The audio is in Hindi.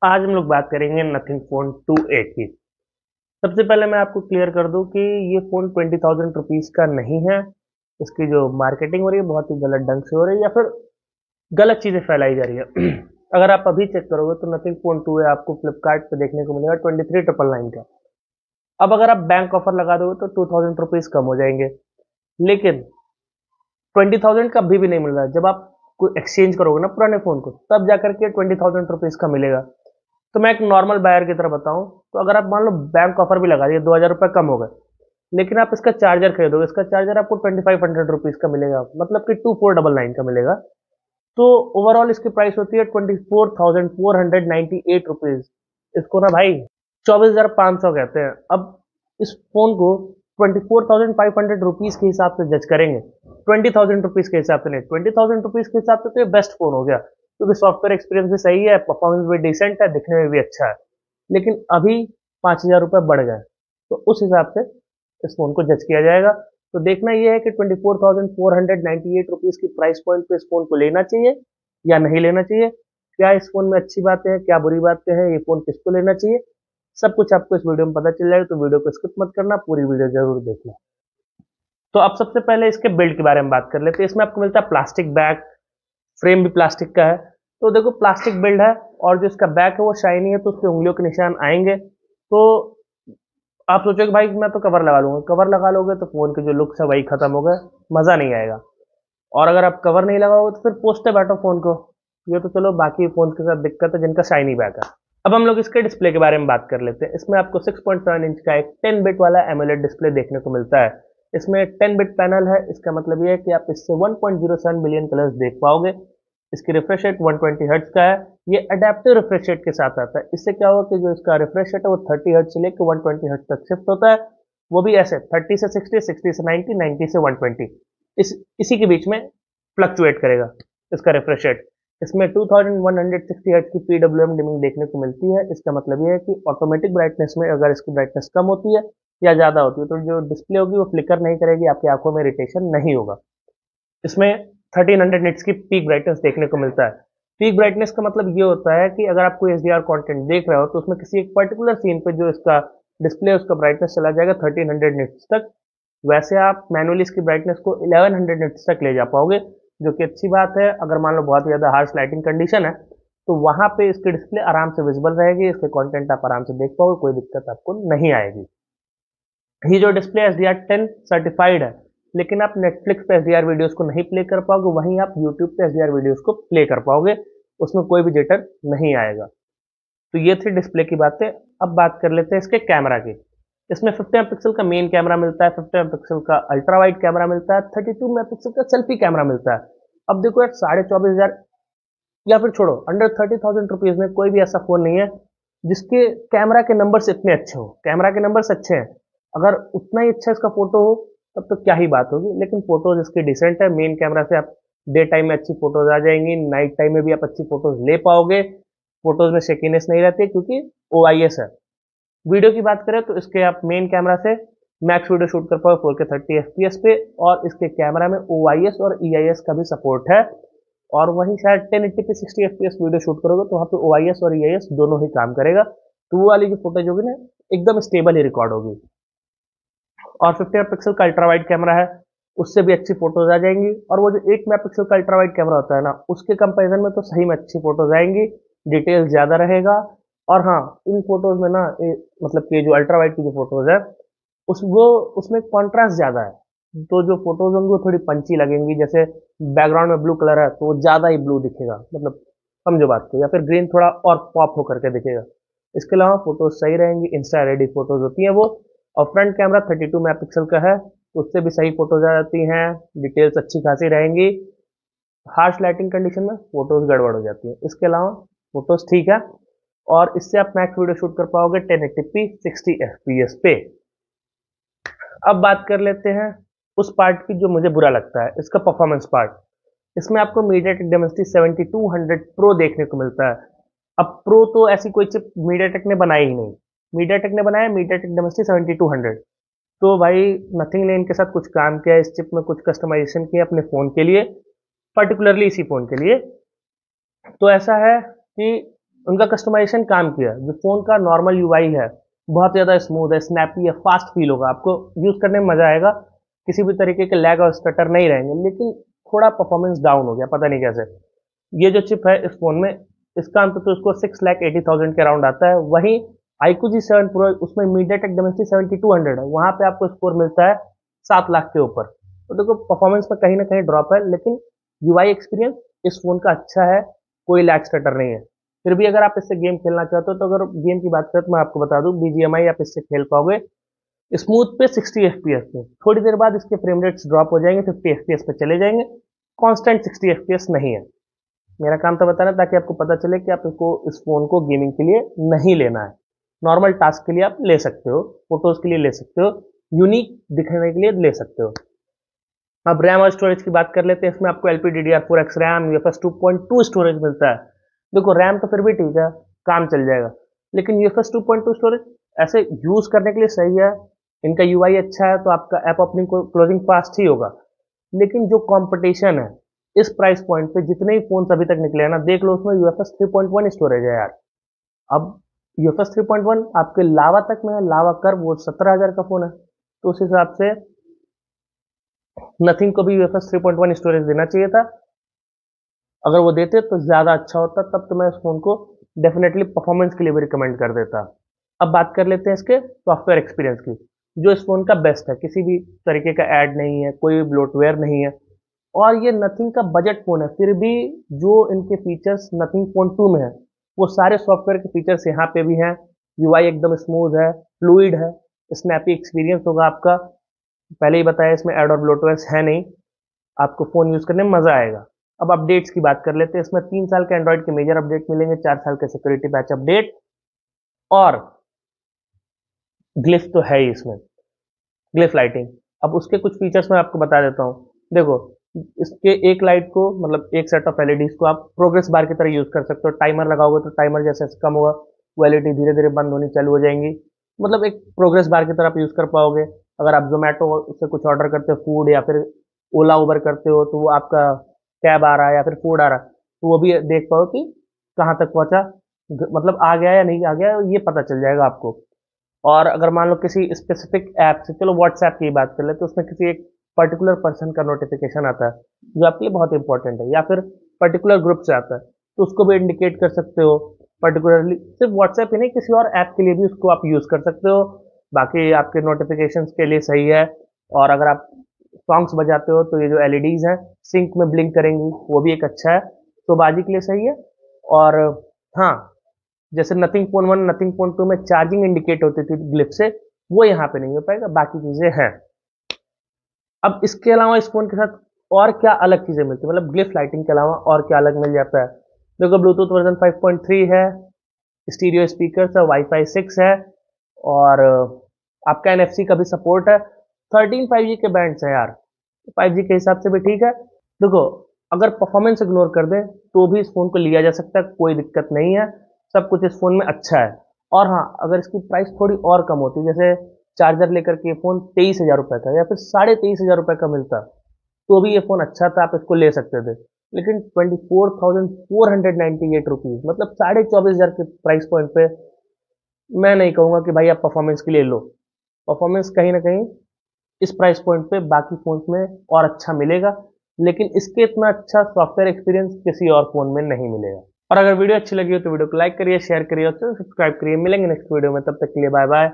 आज हम लोग बात करेंगे नथिंग फोन 2A की। सबसे पहले मैं आपको क्लियर कर दूं कि ये फ़ोन 20,000 रुपीज़ का नहीं है। इसकी जो मार्केटिंग हो रही है बहुत ही गलत ढंग से हो रही है या फिर गलत चीज़ें फैलाई जा रही है। अगर आप अभी चेक करोगे तो नथिंग फोन 2A आपको फ्लिपकार्ट पे देखने को मिलेगा 23,999 का। अब अगर आप बैंक ऑफर लगा दोगे तो 2,000 रुपीज़ कम हो जाएंगे, लेकिन 20,000 का अभी भी नहीं मिल रहा है। जब आप एक्सचेंज करोगे ना पुराने फ़ोन को, तब जाकर के 20,000 रुपीज़ का मिलेगा। तो मैं एक नॉर्मल बायर की तरह बताऊं तो अगर आप मान लो बैंक ऑफर भी लगा दिए, 2,000 रुपये कम हो गए, लेकिन आप इसका चार्जर खरीदोगे, इसका चार्जर आपको 2,500 रुपीज़ का मिलेगा, मतलब कि 2,499 का मिलेगा। तो ओवरऑल इसकी प्राइस होती है 24,498 रुपीज़। इसको ना भाई 24,500 कहते हैं। अब इस फोन को 24,500 रुपीज़ के हिसाब से जज करेंगे, 20,000 रुपीज़ के हिसाब से नहीं। 20,000 रुपीज़ के हिसाब से तो ये बेस्ट फोन हो गया, क्योंकि सॉफ्टवेयर एक्सपीरियंस भी सही है, परफॉर्मेंस भी डिसेंट है, दिखने में भी अच्छा है। लेकिन अभी 5,000 रुपये बढ़ गए, तो उस हिसाब से इस फोन को जज किया जाएगा। तो देखना यह है कि 24,498 रुपीज़ की प्राइस पॉइंट पे इस फोन को लेना चाहिए या नहीं लेना चाहिए। क्या इस फोन में अच्छी बातें हैं, क्या बुरी बातें हैं, ये फोन किसको लेना चाहिए, सब कुछ आपको इस वीडियो में पता चल जाएगा। तो वीडियो को स्किप मत करना, पूरी वीडियो जरूर देखना। तो अब सबसे पहले इसके बिल्ड के बारे में बात कर लेते हैं। इसमें आपको मिलता है प्लास्टिक बैक, फ्रेम भी प्लास्टिक का है। तो देखो प्लास्टिक बिल्ड है, और जो इसका बैक है वो शाइनी है, तो उसके उंगलियों के निशान आएंगे। तो आप सोचोगे भाई मैं तो कवर लगा लूंगा, कवर लगा लोगे तो फोन के जो लुक्स है वही खत्म हो गए, मजा नहीं आएगा। और अगर आप कवर नहीं लगाओगे तो फिर पोछते बैठो फोन को। ये तो चलो बाकी फोन के साथ दिक्कत है जिनका शाइनी बैक है। अब हम लोग इसके डिस्प्ले के बारे में बात कर लेते हैं। इसमें आपको 6.7 इंच का एक 10 बिट वाला एमोलेड डिस्प्ले देखने को मिलता है। इसमें 10 बिट पैनल है, इसका मतलब ये है कि आप इससे 1.07 बिलियन कलर्स देख पाओगे। इसकी रिफ्रेश रेट 120 हर्ट्ज का है। ये अडेप्टिव रिफ्रेश रेट के साथ आता है। इससे क्या होगा कि जो इसका रिफ्रेश रेट है वो 30 हर्ट्ज से लेकर 120 हर्ट्ज तक शिफ्ट होता है। वो भी ऐसे 30 से 60, 60 से 90, 90 से 120, इसी के बीच में फ्लक्चुएट करेगा इसका रिफ्रेश रेट। इसमें 2160 हर्ट्ज की PWM डिमिंग देखने को मिलती है। इसका मतलब ये है कि ऑटोमेटिक ब्राइटनेस में अगर इसकी ब्राइटनेस कम होती है या ज़्यादा होती है तो जो डिस्प्ले होगी वो फ्लिकर नहीं करेगी, आपकी आंखों में इरिटेशन नहीं होगा। इसमें 1300 निट्स की पीक ब्राइटनेस देखने को मिलता है। पीक ब्राइटनेस का मतलब ये होता है कि अगर आप कोई HDR कंटेंट देख रहे हो तो उसमें किसी एक पर्टिकुलर सीन पे जो इसका डिस्प्ले उसका ब्राइटनेस चला जाएगा 1300 निट्स तक। वैसे आप मैनुअली इसकी ब्राइटनेस को 1100 निट्स तक ले जा पाओगे, जो कि अच्छी बात है। अगर मान लो बहुत ज़्यादा हार्श लाइटिंग कंडीशन है तो वहां पे इसकी डिस्प्ले आराम से विजिबल रहेगी, इसके कंटेंट आप आराम से देख पाओगे, कोई दिक्कत आपको नहीं आएगी। ये जो डिस्प्ले HDR10 सर्टिफाइड है, लेकिन आप नेटफ्लिक्स पे HDR वीडियोस को नहीं प्ले कर पाओगे, वहीं आप यूट्यूब पे HDR वीडियोस को प्ले कर पाओगे, उसमें कोई भी जिटर नहीं आएगा। तो ये थी डिस्प्ले की बातें। अब बात कर लेते हैं इसके कैमरा की। इसमें 50 मेगापिक्सल का मेन कैमरा मिलता है, 50 मेगापिक्सल का अल्ट्रा वाइड कैमरा मिलता है, 32 मेगापिक्सल का सेल्फी कैमरा मिलता है। अब देखो यार 24,500 या फिर छोड़ो अंडर 30,000 रुपीज में कोई भी ऐसा फोन नहीं है जिसके कैमरा के नंबर्स इतने अच्छे हो। कैमरा के नंबर्स अच्छे हैं, अगर उतना ही अच्छा इसका फोटो हो तब तो क्या ही बात होगी। लेकिन फोटोज इसकी डिसेंट है। मेन कैमरा से आप डे टाइम में अच्छी फोटोज आ जाएंगी, नाइट टाइम में भी आप अच्छी फोटोज ले पाओगे। फोटोज में शेकीनेस नहीं रहती क्योंकि OIS है। वीडियो की बात करें तो इसके आप मेन कैमरा से मैक्स वीडियो शूट कर पाओगे 4K 30 FPS पे, और इसके कैमरा में OIS और EIS का भी सपोर्ट है। और वहीं शायद 1080p 60 FPS वीडियो शूट करोगे तो वहाँ पे OIS और EIS दोनों ही काम करेगा, तो वो वाली जो फुटेज होगी ना एकदम स्टेबल ही रिकॉर्ड होगी। और 50 मेगापिक्सल का अल्ट्रा वाइड कैमरा है, उससे भी अच्छी फोटोज आ जाएंगी। और वो जो 8 मेगापिक्सल का अल्ट्रा वाइड कैमरा होता है ना, उसके कंपैरिजन में तो सही में अच्छी फोटोज आएंगी, डिटेल ज़्यादा रहेगा। और हाँ, इन फोटोज में ना मतलब कि जो अल्ट्रा वाइड की जो फोटोज है उसमें कॉन्ट्रास्ट ज़्यादा है, तो जो फोटोज होंगी वो थोड़ी पंची लगेंगी। जैसे बैकग्राउंड में ब्लू कलर है तो वो ज़्यादा ही ब्लू दिखेगा, मतलब समझो बात को, या फिर ग्रीन थोड़ा और पॉप होकर के दिखेगा। इसके अलावा फोटोज सही रहेंगी, इंस्टा रेडी फोटोज होती हैं वो। और फ्रंट कैमरा 32 मेगापिक्सल का है, तो उससे भी सही फोटोज आ जाती हैं, डिटेल्स अच्छी खासी रहेंगी। हार्श लाइटिंग कंडीशन में फोटोज गड़बड़ हो जाती है, इसके अलावा फोटोज ठीक है। और इससे आप मैक्स वीडियो शूट कर पाओगे 1080p 60 FPS पे। अब बात कर लेते हैं उस पार्ट की जो मुझे बुरा लगता है, इसका परफॉर्मेंस पार्ट। इसमें आपको मीडियाटेक डिमेंसिटी 7200 प्रो देखने को मिलता है। अब प्रो तो ऐसी कोई चिप मीडियाटेक ने बनाई ही नहीं, मीडियाटेक ने बनाया मीडियाटेक डिमेंसिटी 7200। तो भाई नथिंग ने इनके साथ कुछ काम किया, इस चिप में कुछ कस्टमाइजेशन किया अपने फ़ोन के लिए, पर्टिकुलरली इसी फ़ोन के लिए। तो ऐसा है कि उनका कस्टमाइजेशन काम किया। जो फ़ोन का नॉर्मल यूआई है बहुत ज़्यादा स्मूथ है, स्नैपी है, फास्ट फील होगा, आपको यूज़ करने में मज़ा आएगा, किसी भी तरीके के लैग और स्टटर नहीं रहेंगे। लेकिन थोड़ा परफॉर्मेंस डाउन हो गया, पता नहीं कैसे। ये जो चिप है इस फ़ोन में, इसका अंत तो इसको 6,80,000 के अराउंड आता है। वहीं iQOO G7 Pro उसमें MediaTek Dimensity 7200 है, वहाँ पे आपको स्कोर मिलता है 7 लाख के ऊपर। तो देखो परफॉर्मेंस में कहीं ना कहीं ड्रॉप है, लेकिन यूआई एक्सपीरियंस इस फ़ोन का अच्छा है, कोई लैग स्टटर नहीं है। फिर भी अगर आप इससे गेम खेलना चाहते हो तो अगर गेम की बात करें तो मैं आपको बता दूं, BGMI आप इससे खेल पाओगे स्मूथ पे 60 FPS पे। थोड़ी देर बाद इसके फ्रेम रेट्स ड्रॉप हो जाएंगे, 50 FPS पे चले जाएंगे। कांस्टेंट 60 FPS नहीं है। मेरा काम था बताना ताकि आपको पता चले कि आप इसको इस फ़ोन को गेमिंग के लिए नहीं लेना है। नॉर्मल टास्क के लिए आप ले सकते हो, फोटोज़ के लिए ले सकते हो, यूनिक दिखने के लिए ले सकते हो। अब रैम और स्टोरेज की बात कर लेते हैं। इसमें आपको LPDDR4X रैम, UFS 2.2 स्टोरेज मिलता है। देखो रैम तो फिर भी ठीक है, काम चल जाएगा, लेकिन UFS 2.2 स्टोरेज ऐसे यूज़ करने के लिए सही है। इनका UI अच्छा है तो आपका ऐप ओपनिंग क्लोजिंग फास्ट ही होगा। लेकिन जो कंपटीशन है इस प्राइस पॉइंट पे, जितने ही फोन अभी तक निकले हैं ना, देख लो उसमें UFS 3.1 स्टोरेज है यार। अब UFS 3.1 आपके लावा तक में है, लावा कर्व वो 17,000 का फोन है, तो उस हिसाब से नथिंग को भी UFS 3.1 स्टोरेज देना चाहिए था। अगर वो देते तो ज़्यादा अच्छा होता, तब तो मैं इस फ़ोन को डेफिनेटली परफॉर्मेंस के लिए भी रिकमेंड कर देता। अब बात कर लेते हैं इसके सॉफ्टवेयर एक्सपीरियंस की, जो इस फ़ोन का बेस्ट है। किसी भी तरीके का ऐड नहीं है, कोई ब्लोटवेयर नहीं है, और ये नथिंग का बजट फ़ोन है। फिर भी जो इनके फीचर्स नथिंग फ़ोन 2 में है, वो सारे सॉफ्टवेयर के फीचर्स यहाँ पे भी हैं। यूआई एकदम स्मूथ है, फ्लूइड है, स्नैपी एक्सपीरियंस होगा आपका। पहले ही बताया इसमें ऐड और ब्लोटवेयर है नहीं, आपको फ़ोन यूज़ करने में मज़ा आएगा। अब अपडेट्स की बात कर लेते हैं। इसमें 3 साल के एंड्रॉइड के मेजर अपडेट मिलेंगे, 4 साल के सिक्योरिटी पैच अपडेट, और ग्लिफ तो है ही इसमें, ग्लिफ लाइटिंग। अब उसके कुछ फीचर्स मैं आपको बता देता हूँ। देखो इसके एक लाइट को, मतलब एक सेट ऑफ एलईडीज को आप प्रोग्रेस बार की तरह यूज़ कर सकते हो। टाइमर लगाओगे तो टाइमर जैसे जैसे कम होगा वो एलईडी धीरे धीरे बंद होनी चालू हो जाएंगी, मतलब एक प्रोग्रेस बार की तरह आप यूज़ कर पाओगे। अगर आप जोमेटो से कुछ ऑर्डर करते हो फूड, या फिर ओला उबर करते हो, तो वो आपका कैब आ रहा है या फिर फूड आ रहा है, तो वो भी देख पाओ कि कहाँ तक पहुँचा, मतलब आ गया या नहीं आ गया, ये पता चल जाएगा आपको। और अगर मान लो किसी स्पेसिफिक ऐप से, चलो व्हाट्सएप की बात कर ले, तो उसमें किसी एक पर्टिकुलर पर्सन का नोटिफिकेशन आता है जो आपके लिए बहुत इंपॉर्टेंट है, या फिर पर्टिकुलर ग्रुप से आता है, तो उसको भी इंडिकेट कर सकते हो। पर्टिकुलरली सिर्फ व्हाट्सएप ही नहीं, किसी और ऐप के लिए भी उसको आप यूज़ कर सकते हो। बाकी आपके नोटिफिकेशन के लिए सही है। और अगर आप सॉन्ग्स बजाते हो तो ये जो एलईडीज हैं सिंक में ब्लिंक करेंगी, वो भी एक अच्छा है, तो बाजी के लिए सही है। और हाँ, जैसे नथिंग फोन 1 नथिंग फोन 2 में चार्जिंग इंडिकेट होती थी ग्लिफ से, वो यहाँ पे नहीं हो पाएगा, बाकी चीज़ें हैं। अब इसके अलावा इस फोन के साथ और क्या अलग चीज़ें मिलती है, मतलब ग्लिफ लाइटिंग के अलावा और क्या अलग मिल जाता है। देखो ब्लूटूथ वर्जन 5.3 है, स्टीरियो स्पीकर है, वाईफाई 6 है, और आपका NFC का भी सपोर्ट है। 13 5G के बैंड्स हैं यार, 5G के हिसाब से भी ठीक है। देखो अगर परफॉर्मेंस इग्नोर कर दें तो भी इस फ़ोन को लिया जा सकता है, कोई दिक्कत नहीं है, सब कुछ इस फ़ोन में अच्छा है। और हाँ, अगर इसकी प्राइस थोड़ी और कम होती, जैसे चार्जर लेकर के फ़ोन 23,000 रुपये का या फिर 23,500 रुपये का मिलता, तो भी ये फ़ोन अच्छा था, आप इसको ले सकते थे। लेकिन 24,498 रुपीज़, मतलब 24,500 के प्राइस पॉइंट पे मैं नहीं कहूँगा कि भाई आप परफॉर्मेंस के लिए लो। परफॉर्मेंस कहीं ना कहीं इस प्राइस पॉइंट पे बाकी फ़ोन्स में और अच्छा मिलेगा, लेकिन इसके इतना अच्छा सॉफ्टवेयर एक्सपीरियंस किसी और फ़ोन में नहीं मिलेगा। और अगर वीडियो अच्छी लगी हो तो वीडियो को लाइक करिए, शेयर करिए और सब्सक्राइब करिए। मिलेंगे नेक्स्ट वीडियो में, तब तक के लिए बाय बाय।